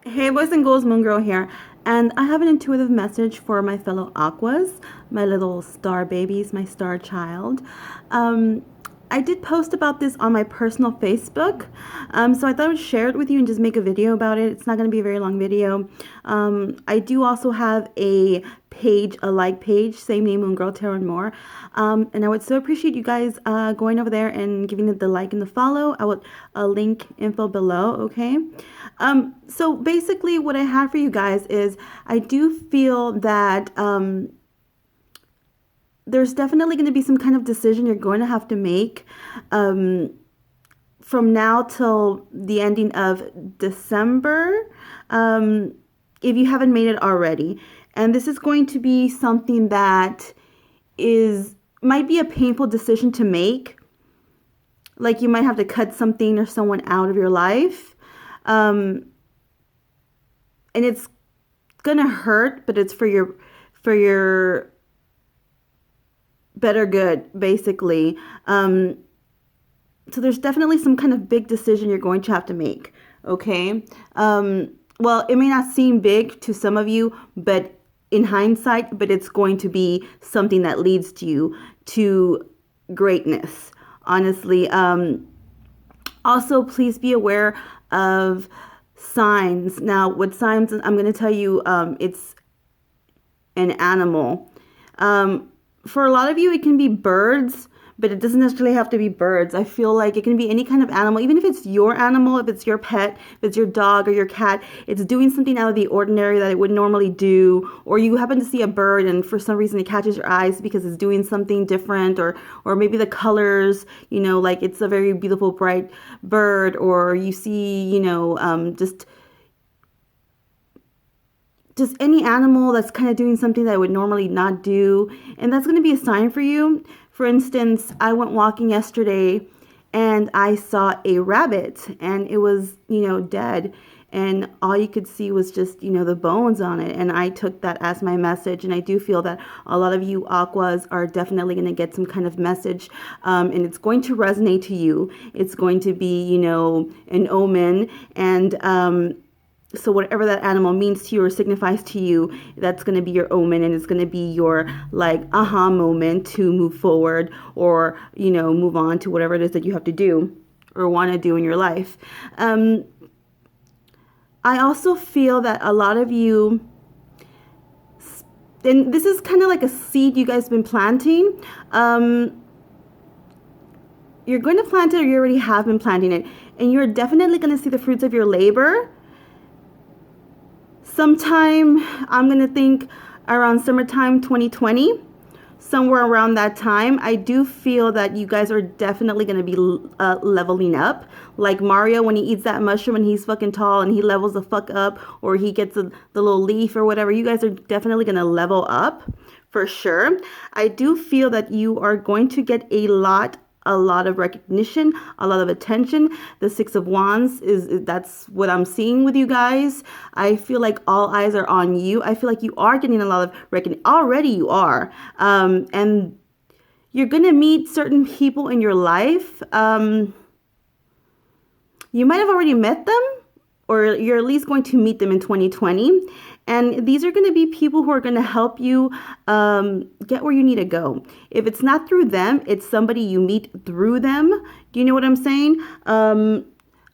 Hey boys and girls, Moon Girl here, and I have an intuitive message for my fellow Aquas, my little star babies, my star child. Um, I did post about this on my personal Facebook, so I thought I would share it with you and just make a video about it. It's not going to be a very long video. I do also have a page, a like page, same name, Moon Girl Tarot and more. And I would so appreciate you guys going over there and giving it the like and the follow. I will link info below, okay? So basically what I have for you guys is I do feel that there's definitely going to be some kind of decision you're going to have to make from now till the ending of December, if you haven't made it already. And this is going to be something that might be a painful decision to make. Like you might have to cut something or someone out of your life. And it's gonna hurt, but it's for your better good, basically. So there's definitely some kind of big decision you're going to have to make. Okay. Well, it may not seem big to some of you, but in hindsight, but it's going to be something that leads to you to greatness. Honestly. Also, please be aware of signs. Now, with signs, I'm going to tell you, it's an animal. For a lot of you, it can be birds, but it doesn't necessarily have to be birds. I feel like it can be any kind of animal, even if it's your animal, if it's your pet, if it's your dog or your cat, it's doing something out of the ordinary that it would normally do, or you happen to see a bird and for some reason it catches your eyes because it's doing something different, or maybe the colors, like it's a very beautiful, bright bird, or you see, just any animal that's kind of doing something that I would normally not do. And that's going to be a sign for you. For instance, I went walking yesterday and I saw a rabbit and it was, dead. And all you could see was just, the bones on it. And I took that as my message. And I do feel that a lot of you Aquas are definitely going to get some kind of message. And it's going to resonate to you. It's going to be, an omen. And, so whatever that animal means to you or signifies to you, that's going to be your omen, and it's going to be your aha moment to move forward or, move on to whatever it is that you have to do or want to do in your life. I also feel that a lot of you, and this is kind of like a seed you guys have been planting. You're going to plant it, or you already have been planting it, and you're definitely going to see the fruits of your labor. Sometime, I'm going to think around summertime 2020, somewhere around that time. I do feel that you guys are definitely going to be leveling up. Like Mario, when he eats that mushroom and he's fucking tall and he levels the fuck up, or he gets the little leaf or whatever, you guys are definitely going to level up for sure. I do feel that you are going to get a lot of recognition, a lot of attention. The Six of Wands that's what I'm seeing with you guys. I feel like all eyes are on you. I feel like you are getting a lot of recognition. Already you are. And you're going to meet certain people in your life. You might have already met them, or you're at least going to meet them in 2020. And these are going to be people who are going to help you get where you need to go. If it's not through them, it's somebody you meet through them. Do you know what I'm saying?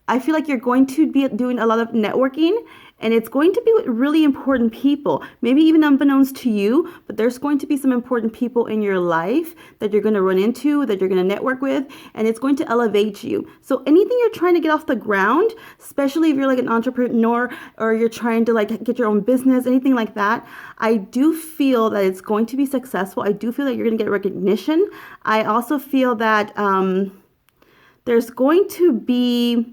I feel like you're going to be doing a lot of networking, and it's going to be with really important people, maybe even unbeknownst to you, but there's going to be some important people in your life that you're going to run into, that you're going to network with, and it's going to elevate you. So anything you're trying to get off the ground, especially if you're like an entrepreneur or you're trying to get your own business, anything like that, I do feel that it's going to be successful. I do feel that you're going to get recognition. I also feel that there's going to be,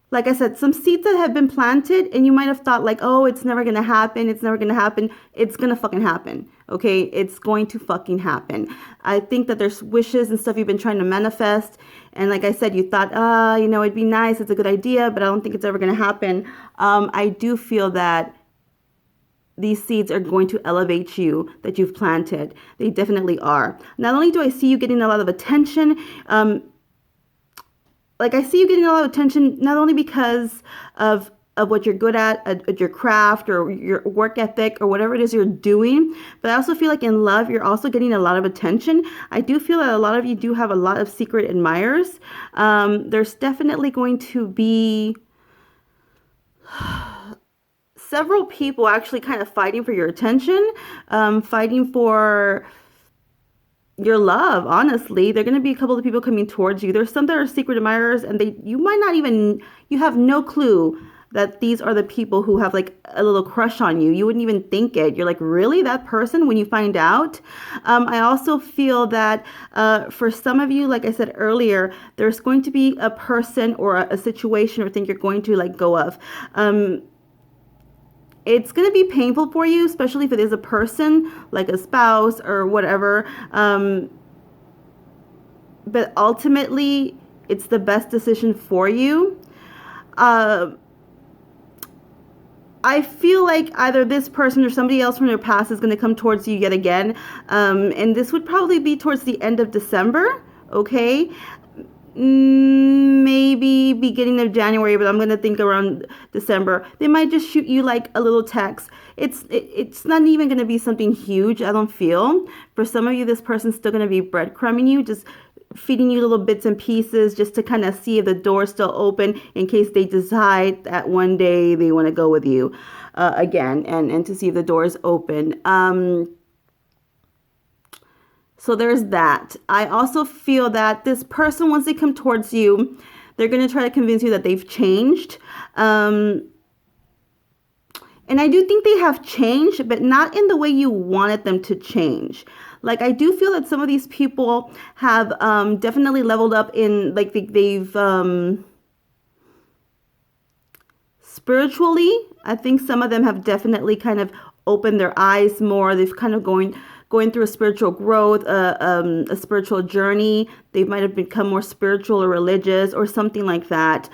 like I said, some seeds that have been planted, and you might have thought oh, it's never going to happen. It's never going to happen. It's going to fucking happen. Okay. It's going to fucking happen. I think that there's wishes and stuff you've been trying to manifest. And like I said, you thought, it'd be nice. It's a good idea, but I don't think it's ever going to happen. I do feel that these seeds are going to elevate you that you've planted. They definitely are. Not only do I see you getting a lot of attention, I see you getting a lot of attention, not only because of of what you're good at your craft or your work ethic or whatever it is you're doing. But I also feel like in love, you're also getting a lot of attention. I do feel that a lot of you do have a lot of secret admirers. There's definitely going to be several people actually kind of fighting for your attention, fighting for your love. Honestly, there are going to be a couple of people coming towards you. There's some that are secret admirers, and you might not even, you have no clue that these are the people who have like a little crush on you. You wouldn't even think it. You're like, really, that person? When you find out. I also feel that for some of you, like I said earlier, there's going to be a person or a situation or thing you're going to let go of. It's going to be painful for you, especially if it is a person, like a spouse or whatever. But ultimately, it's the best decision for you. I feel like either this person or somebody else from your past is going to come towards you yet again. And this would probably be towards the end of December, okay? Maybe beginning of January, but I'm going to think around December. They might just shoot you like a little text. It's not even going to be something huge, I don't feel. For some of you, this person's still going to be breadcrumbing you, just feeding you little bits and pieces just to kind of see if the door's still open in case they decide that one day they want to go with you again, and to see if the door is open. So there's that. I also feel that this person, once they come towards you, they're going to try to convince you that they've changed. And I do think they have changed, but not in the way you wanted them to change. Like, I do feel that some of these people have definitely leveled up in, like, they've spiritually, I think some of them have definitely kind of opened their eyes more. They've kind of going through a spiritual growth, a spiritual journey. They might have become more spiritual or religious or something like that,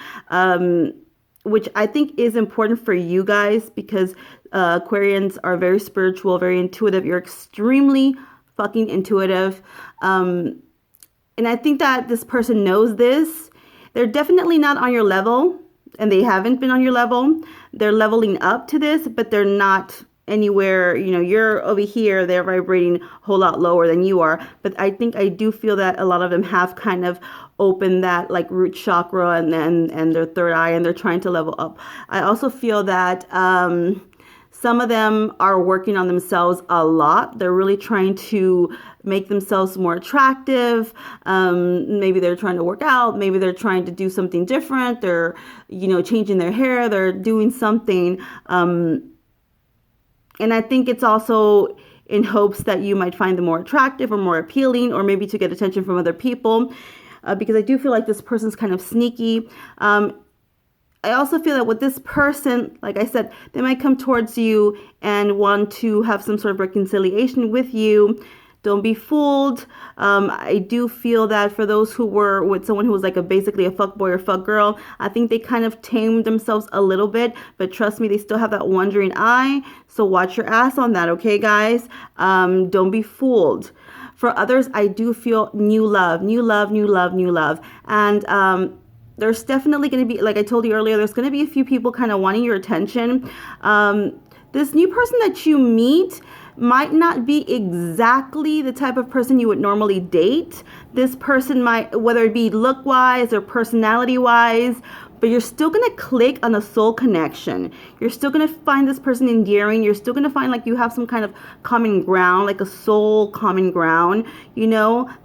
which I think is important for you guys because Aquarians are very spiritual, very intuitive. You're extremely fucking intuitive. And I think that this person knows this. They're definitely not on your level, and they haven't been on your level. They're leveling up to this, but they're not anywhere, you're over here, they're vibrating a whole lot lower than you are. But I do feel that a lot of them have kind of opened that like root chakra and their third eye, and they're trying to level up. I also feel that some of them are working on themselves a lot. They're really trying to make themselves more attractive. Maybe they're trying to work out. Maybe they're trying to do something different. They're, changing their hair. They're doing something. And I think it's also in hopes that you might find them more attractive or more appealing, or maybe to get attention from other people, because I do feel like this person's kind of sneaky. I also feel that with this person, like I said, they might come towards you and want to have some sort of reconciliation with you. Don't be fooled. I do feel that for those who were with someone who was like basically a fuckboy or fuck girl, I think they kind of tamed themselves a little bit. But trust me, they still have that wandering eye. So watch your ass on that, okay, guys? Don't be fooled. For others, I do feel new love. And there's definitely going to be, like I told you earlier, there's going to be a few people kind of wanting your attention. This new person that you meet might not be exactly the type of person you would normally date. This person might, whether it be look-wise or personality-wise, but you're still going to click on a soul connection. You're still going to find this person endearing. You're still going to find like you have some kind of common ground, like a soul common ground.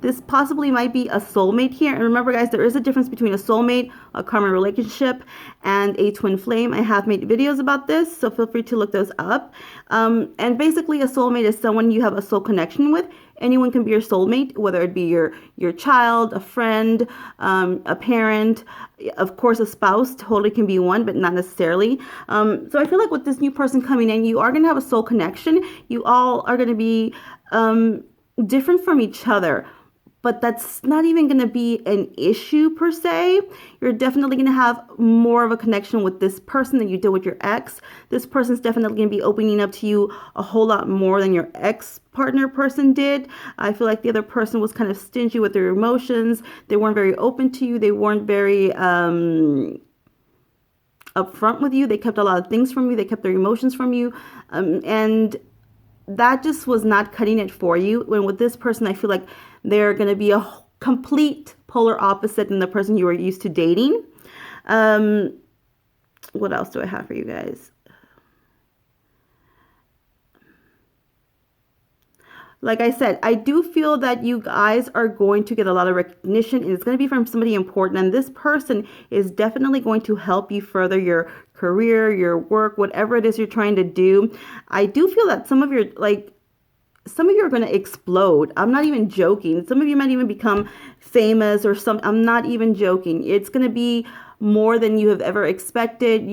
This possibly might be a soulmate here. And remember, guys, there is a difference between a soulmate, a common relationship, and a twin flame. I have made videos about this, so feel free to look those up. And basically, a soulmate is someone you have a soul connection with. Anyone can be your soulmate, whether it be your child, a friend, a parent, of course, a spouse totally can be one, but not necessarily. So I feel like with this new person coming in, you are going to have a soul connection. You all are going to be different from each other. But that's not even going to be an issue per se. You're definitely going to have more of a connection with this person than you did with your ex. This person's definitely going to be opening up to you a whole lot more than your ex-partner person did. I feel like the other person was kind of stingy with their emotions. They weren't very open to you. They weren't very upfront with you. They kept a lot of things from you. They kept their emotions from you. And that just was not cutting it for you. When with this person, I feel like they're going to be a complete polar opposite than the person you were used to dating. What else do I have for you guys? Like I said, I do feel that you guys are going to get a lot of recognition, and it's going to be from somebody important. And this person is definitely going to help you further your career, your work, whatever it is you're trying to do. I do feel that some of you are going to explode. I'm not even joking. Some of you might even become famous or some. I'm not even joking. It's going to be more than you have ever expected.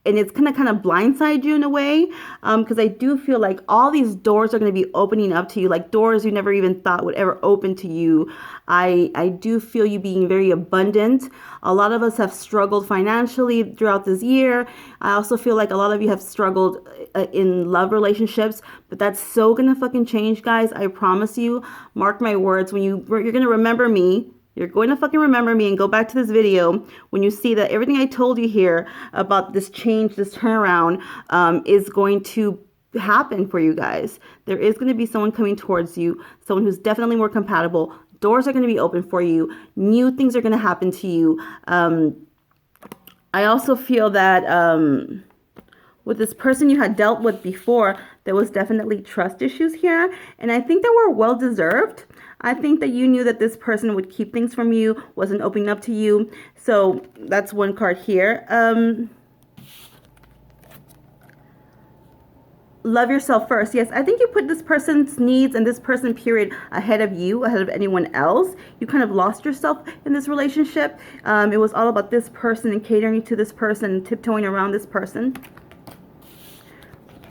And it's going to kind of blindside you in a way, because I do feel like all these doors are going to be opening up to you, like doors you never even thought would ever open to you. I do feel you being very abundant. A lot of us have struggled financially throughout this year. I also feel like a lot of you have struggled in love relationships, but that's so going to fucking change, guys. I promise you. Mark my words. You're going to remember me. You're going to fucking remember me and go back to this video when you see that everything I told you here about this change, this turnaround, is going to happen for you guys. There is going to be someone coming towards you, someone who's definitely more compatible. Doors are going to be open for you. New things are going to happen to you. I also feel that with this person you had dealt with before, there was definitely trust issues here. And I think they were well-deserved. I think that you knew that this person would keep things from you, wasn't opening up to you. So that's one card here. Love yourself first. Yes, I think you put this person's needs and this person period ahead of you, ahead of anyone else. You kind of lost yourself in this relationship. It was all about this person and catering to this person and tiptoeing around this person.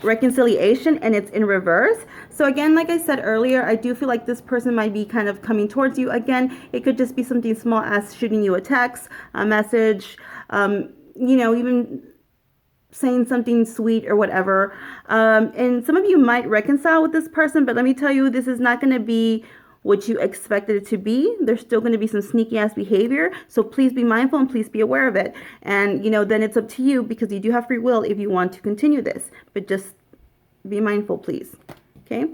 Reconciliation, and it's in reverse. So again, like I said earlier, I do feel like this person might be kind of coming towards you. Again, it could just be something small as shooting you a text, a message, even saying something sweet or whatever. And some of you might reconcile with this person, but let me tell you, this is not going to be what you expected it to be. There's still going to be some sneaky ass behavior. So please be mindful and please be aware of it. And, then it's up to you, because you do have free will if you want to continue this. But just be mindful, please. Okay.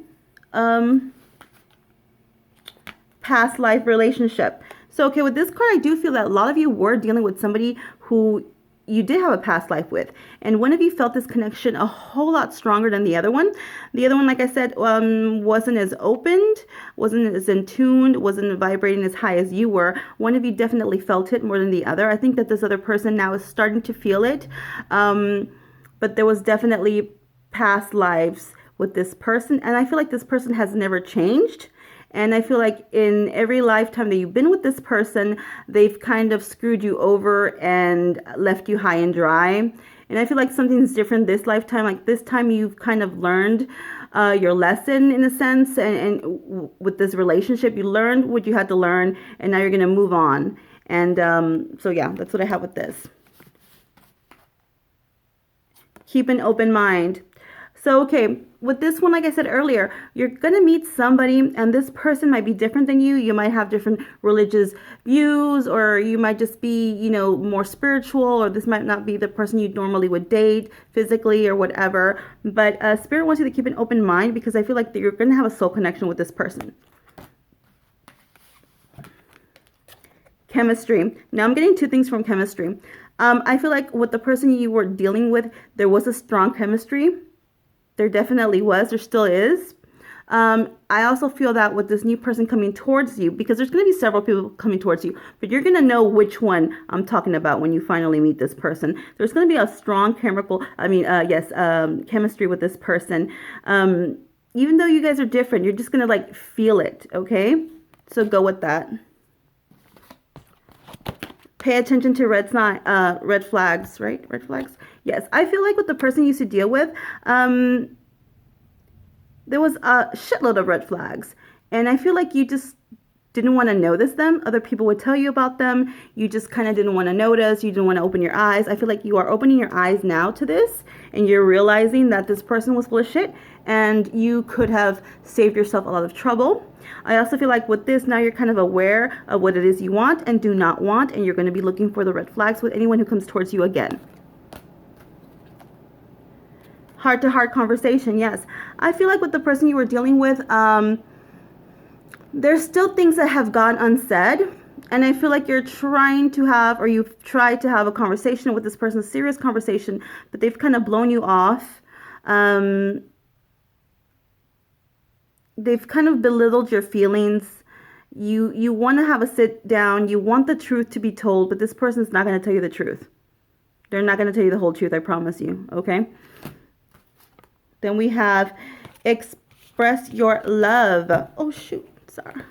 Past life relationship. So, okay, with this card, I do feel that a lot of you were dealing with somebody who you did have a past life with, and one of you felt this connection a whole lot stronger than the other one. The other one, like I said, wasn't as opened, wasn't as in tuned, wasn't vibrating as high as you were. One of you definitely felt it more than the other. I think that this other person now is starting to feel it, but there was definitely past lives with this person, and I feel like this person has never changed. And I feel like in every lifetime that you've been with this person, they've kind of screwed you over and left you high and dry. And I feel like something's different this lifetime. Like this time you've kind of learned your lesson in a sense. And with this relationship, you learned what you had to learn. And now you're going to move on. And so, yeah, that's what I have with this. Keep an open mind. So, okay, with this one, like I said earlier, you're going to meet somebody, and this person might be different than you. You might have different religious views, or you might just be, more spiritual, or this might not be the person you normally would date physically or whatever. But Spirit wants you to keep an open mind, because I feel like that you're going to have a soul connection with this person. Chemistry. Now I'm getting two things from chemistry. I feel like with the person you were dealing with, there was a strong chemistry. There definitely was. There still is. I also feel that with this new person coming towards you, because there's going to be several people coming towards you, but you're going to know which one I'm talking about when you finally meet this person. There's going to be a strong chemistry with this person. Even though you guys are different, you're just going to feel it. Okay. So go with that. Pay attention to red flags, right? Red flags. Yes, I feel like with the person you used to deal with, there was a shitload of red flags. And I feel like you just didn't want to notice them. Other people would tell you about them. You just kind of didn't want to notice. You didn't want to open your eyes. I feel like you are opening your eyes now to this, and you're realizing that this person was full of shit, and you could have saved yourself a lot of trouble. I also feel like with this, now you're kind of aware of what it is you want and do not want, and you're going to be looking for the red flags with anyone who comes towards you again. Heart-to-heart conversation, yes. I feel like with the person you were dealing with, there's still things that have gone unsaid. And I feel like you're trying to have, or you've tried to have a conversation with this person, a serious conversation, but they've kind of blown you off. They've kind of belittled your feelings. You want to have a sit down. You want the truth to be told, but this person's not going to tell you the truth. They're not going to tell you the whole truth, I promise you, okay? Then we have express your love. Oh, shoot. Sorry.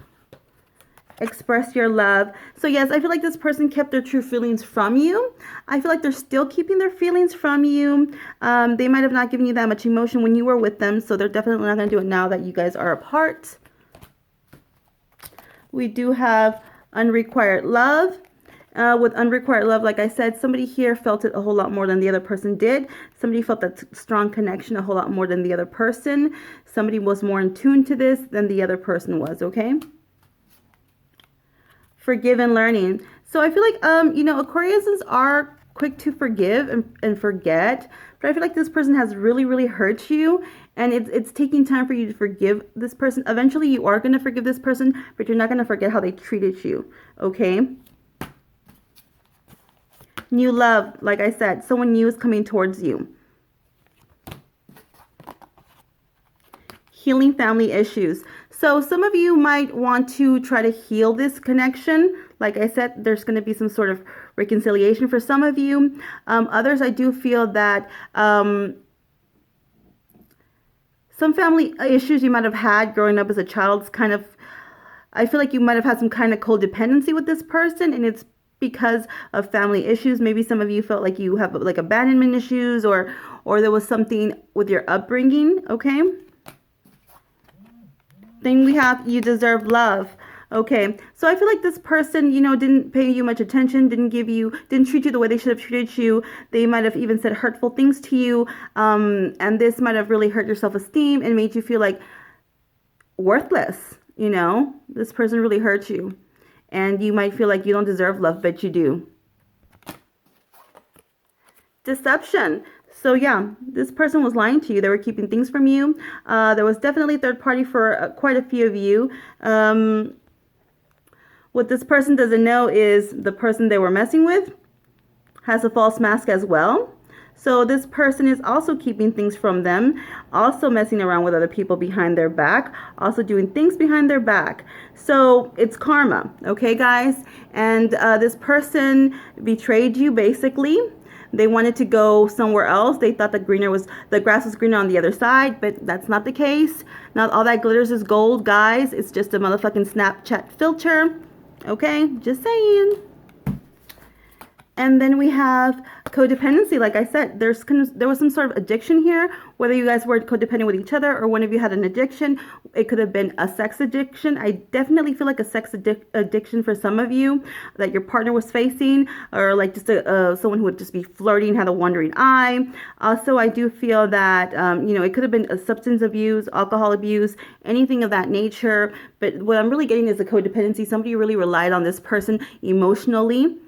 Express your love. So yes, I feel like this person kept their true feelings from you. I feel like they're still keeping their feelings from you. They might have not given you that much emotion when you were with them, so they're definitely not going to do it now that you guys are apart. We do have unrequited love. With unrequited love, like I said, somebody here felt it a whole lot more than the other person did. Somebody felt that strong connection a whole lot more than the other person. Somebody was more in tune to this than the other person was, okay? Forgive and learning. So I feel like, Aquariuses are quick to forgive and forget. But I feel like this person has really, really hurt you. And it's taking time for you to forgive this person. Eventually, you are going to forgive this person, but you're not going to forget how they treated you, okay? New love, like I said, someone new is coming towards you. Healing family issues. So some of you might want to try to heal this connection. Like I said, there's going to be some sort of reconciliation for some of you. Others, I do feel that some family issues you might have had growing up as a child I feel like you might have had some kind of codependency with this person, and it's because of family issues. Maybe some of you felt like you have like abandonment issues, or there was something with your upbringing, okay? Then we have you deserve love. Okay, so I feel like this person, didn't pay you much attention, didn't treat you the way they should have treated you. They might have even said hurtful things to you, and this might have really hurt your self-esteem and made you feel like worthless. This person really hurt you. And you might feel like you don't deserve love, but you do. Deception. So yeah, this person was lying to you. They were keeping things from you. There was definitely third party for quite a few of you. What this person doesn't know is the person they were messing with has a false mask as well. So this person is also keeping things from them, also messing around with other people behind their back, also doing things behind their back. So it's karma, okay, guys? And this person betrayed you, basically. They wanted to go somewhere else. They thought the grass was greener on the other side, but that's not the case. Not all that glitters is gold, guys. It's just a motherfucking Snapchat filter, okay? Just saying. And then we have codependency. Like I said, there was some sort of addiction here, whether you guys were codependent with each other or one of you had an addiction. It could have been a sex addiction. I definitely feel like a sex addiction for some of you that your partner was facing, or like just someone who would just be flirting, had a wandering eye. Also, I do feel that, it could have been a substance abuse, alcohol abuse, anything of that nature. But what I'm really getting is a codependency. Somebody really relied on this person emotionally.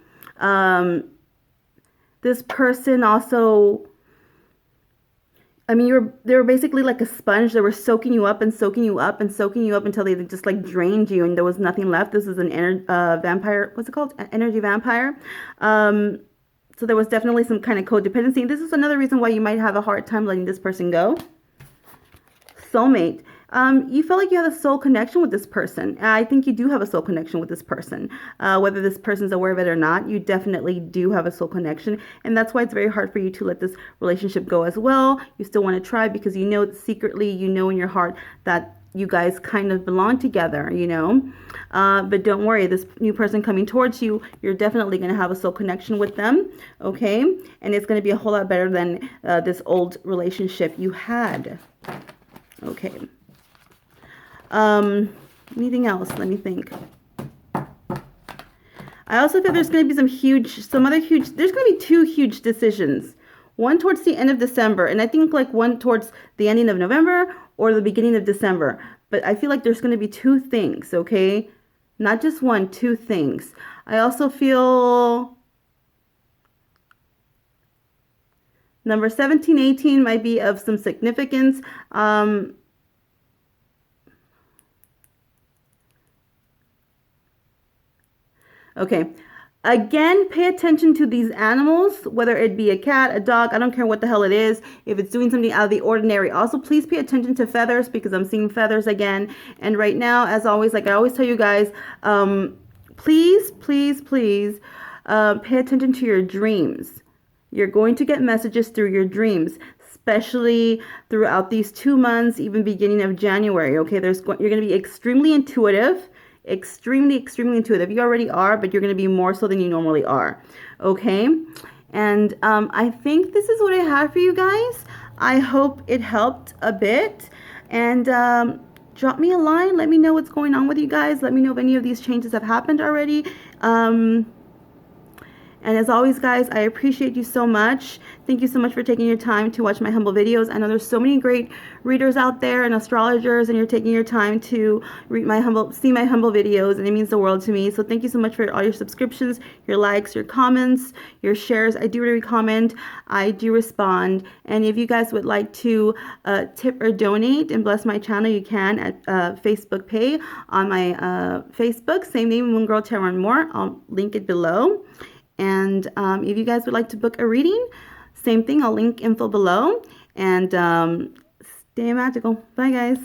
This person also, they were basically like a sponge. They were soaking you up and soaking you up and soaking you up until they just like drained you and there was nothing left. This is an vampire. What's it called? Energy vampire. So there was definitely some kind of codependency. This is another reason why you might have a hard time letting this person go. Soulmate. You feel like you have a soul connection with this person. I think you do have a soul connection with this person. Whether this person's aware of it or not, you definitely do have a soul connection. And that's why it's very hard for you to let this relationship go as well. You still want to try because you know secretly, in your heart that you guys kind of belong together, But don't worry, this new person coming towards you, you're definitely going to have a soul connection with them, okay? And it's going to be a whole lot better than this old relationship you had. Okay. Anything else? Let me think. I also feel there's going to be there's going to be two huge decisions. One towards the end of December, and I think like one towards the ending of November or the beginning of December. But I feel like there's going to be two things, okay? Not just one, two things. I also feel number 17, 18 might be of some significance. Okay. Again, pay attention to these animals, whether it be a cat, a dog, I don't care what the hell it is, if it's doing something out of the ordinary. Also, please pay attention to feathers because I'm seeing feathers again. And right now, as always, like I always tell you guys, please, please, please pay attention to your dreams. You're going to get messages through your dreams, especially throughout these 2 months, even beginning of January. Okay, you're going to be extremely intuitive. Extremely, extremely intuitive. You already are, but you're going to be more so than you normally are. Okay. And I think this is what I have for you guys. I hope it helped a bit. And drop me a line. Let me know what's going on with you guys. Let me know if any of these changes have happened already. And as always, guys, I appreciate you so much. Thank you so much for taking your time to watch my humble videos. I know there's so many great readers out there and astrologers, and you're taking your time to see my humble videos, and it means the world to me. So thank you so much for all your subscriptions, your likes, your comments, your shares. I do read comment. I do respond. And if you guys would like to tip or donate and bless my channel, you can at Facebook Pay on my Facebook. Same name, Moon Girl Tarot and More. I'll link it below. And if you guys would like to book a reading, same thing. I'll link info below. And stay magical. Bye, guys.